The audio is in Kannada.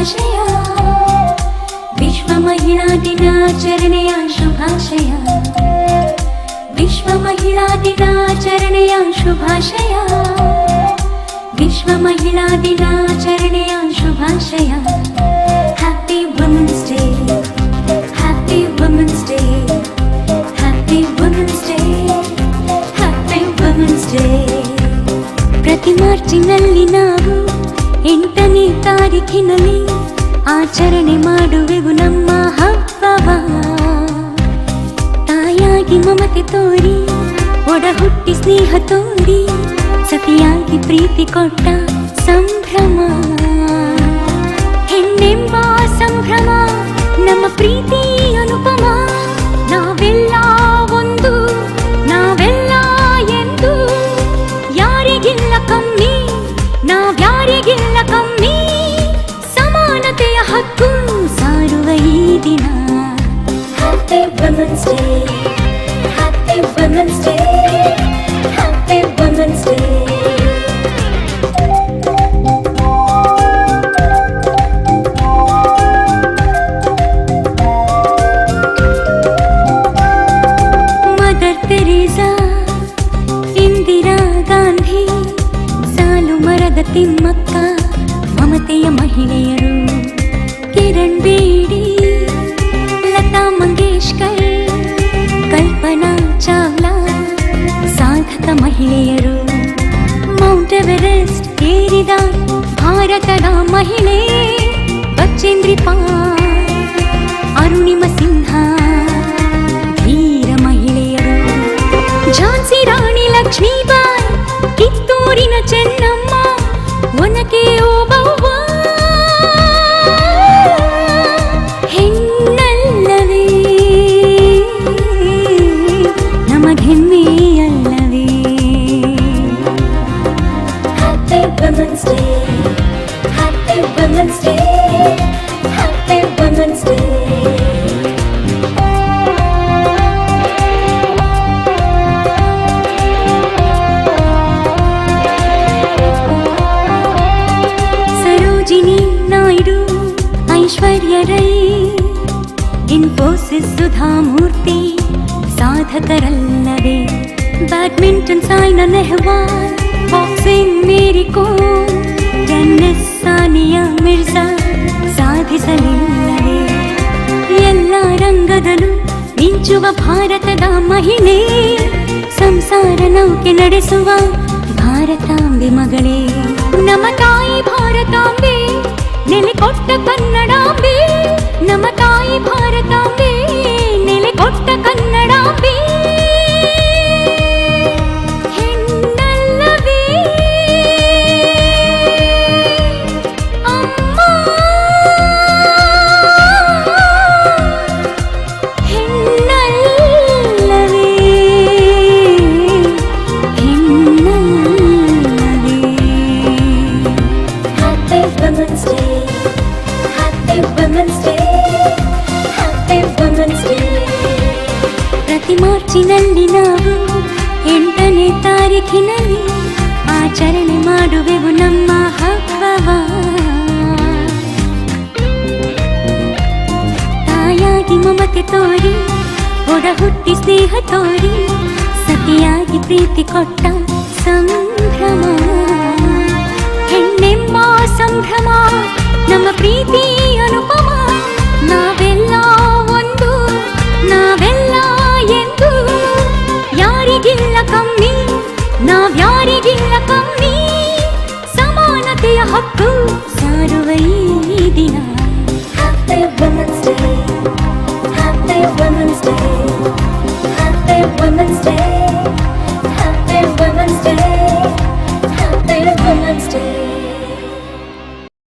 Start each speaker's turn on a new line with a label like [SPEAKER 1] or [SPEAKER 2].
[SPEAKER 1] ಶುಭಾಶಯ. ವಿಶ್ವ ಮಹಿಳಾ ದಿನಾಚರಣೆಯ ಶುಭಾಶಯ. ವಿಶ್ವ ಮಹಿಳಾ ದಿನಾಚರಣೆಯ ಶುಭಾಶಯ. ವಿಶ್ವ ಮಹಿಳಾ ದಿನಾಚರಣೆಯ ಶುಭಾಶಯ. Happy women's day, happy women's day, happy women's day, happy women's day. ಪ್ರತಿ ಮಾರ್ಚಿನಲ್ಲಿ ನಾವು 8ನೇ ತಾರೀಖಿನಲ್ಲಿ ಆಚರಣೆ ಮಾಡುವೆವು ನಮ್ಮ ಹಬ್ಬವ. ತಾಯಾಗಿ ಮಮತೆ ತೋರಿ, ಒಡ ಹುಟ್ಟಿ ಸ್ನೇಹ ತೋರಿ, ಸತಿಯಾಗಿ ಪ್ರೀತಿ ಕೊಟ್ಟ ಸಂಭ್ರಮ. ಹೆಣ್ಣೆಂಬ ಸಂಭ್ರಮ ನಮ್ಮ ಪ್ರೀತಿ ಅನುಪಮ. ನಾವೆಲ್ಲ ಒಂದು, ನಾವೆಲ್ಲ ಎಂದು, ಯಾರಿಗಿಲ್ಲ ಕಮ್ಮಿ, ನಾವ್ಯಾರಿಗಿಲ್ಲ ಕಮ್ಮಿ. ಸಮಾನತೆಯ ಹಕ್ಕು ಸಾರುವ ಈ ದಿನ. Happy women's day, happy women's day, happy women's day. Mother Teresa, Indira Gandhi, Saalumarada Thimmakka, ಮಮತೆಯ ಮಹಿಳೆಯರು. ಕಿರಣ್ ಬೇಡಿ, ಲತಾ ಮಂಗೇಶ್ಕರ್, ಕಲ್ಪನಾ ಚಾವ್ಲಾ, ಸಾಧಕ ಮಹಿಳೆಯರು. ಮೌಂಟ್ ಎವರೆಸ್ಟ್ ಏರಿದ ಭಾರತದ ಮಹಿಳೆ ಬಚೇಂದ್ರಿ ಪಾಲ್, ಅರುಣಿಮ ಸಿಂಹ, ಧೀರ ಮಹಿಳೆಯರು. ಝಾನ್ಸಿ ರಾಣಿ ಲಕ್ಷ್ಮೀಬಾಯಿ, ಕಿತ್ತೂರಿನ ಚೆನ್ನಮ್ಮ, ಒನಕೆ ಓಬವ್ವ. ಹೆಣ್ಣಲ್ಲವೇ ನಮಗೆಮ್ಮೆಯಲ್ಲವೇ. Happy women's day, happy women's day, happy women's day. Sarojini Naidu, Aishwarya Rai, Infosys Sudha Murthy, ಸಾಧಕರಲ್ಲವೇ. Badminton Saina Nehwal, boxing Mary Kom, tennis Sania Mirza, ಸಾಧಿಸಲಿಲ್ಲವೇ. ಎಲ್ಲ ರಂಗದಲ್ಲೂ ಮಿಂಚುವ ಭಾರತದ ಮಹಿಳೆ, ಸಂಸಾರ ನೌಕೆ ನಡೆಸುವ ಭಾರತಾಂಬೆ ಮಗಳೇ. ನಮ್ಮ ತಾಯಿ ಭಾರತಾಂಬೆ, ನೆಲೆ ಕೊಟ್ಟ ಕನ್ನಡಾಂಬೆ. ನಮ್ಮ ತಾಯಿ ಭಾರತಾಂಬೆ, ನೆಲೆ ಕೊಟ್ಟ ಕನ್ನಡಾಂಬೆ. ಹೆಣ್ಣಲ್ಲವೇ ಅಮ್ಮ, ಹೆಣ್ಣಲ್ಲವೇ, ಹೆಣ್ಣಲ್ಲವೇ. Happy women's day, happy women's day, happy women's day. ಪ್ರತಿ ಮಾರ್ಚಿನಲ್ಲಿ ನಾವು 8ನೇ ತಾರೀಖಿನಲ್ಲಿ ಆಚರಣೆ ಮಾಡುವೆವು ನಮ್ಮ ಹಬ್ಬವ. ತಾಯಾಗಿ ಮಮತೆ ತೋರಿ, ಒಡ ಹುಟ್ಟಿ ಸ್ನೇಹ ತೋರಿ, ಸತಿಯಾಗಿ ಪ್ರೀತಿ ಕೊಟ್ಟ ಸಂಭ್ರಮ. ಹೆಣ್ಣೆಂಬ ಸಂಭ್ರಮ ನಮ್ಮ ಪ್ರೀತಿ ಅನುಪಮ. ನಾವೆಲ್ಲ ಒಂದು, ನಾವೆಲ್ಲ ಎಂದು, ಯಾರಿಗಿಲ್ಲ ಕಮ್ಮಿ, ನಾವ್ಯಾರಿಗಿಲ್ಲ ಕಮ್ಮಿ. ಸಮಾನತೆಯ ಹಕ್ಕು ಸಾರುವ ಈ ದಿನ. Happy women's day.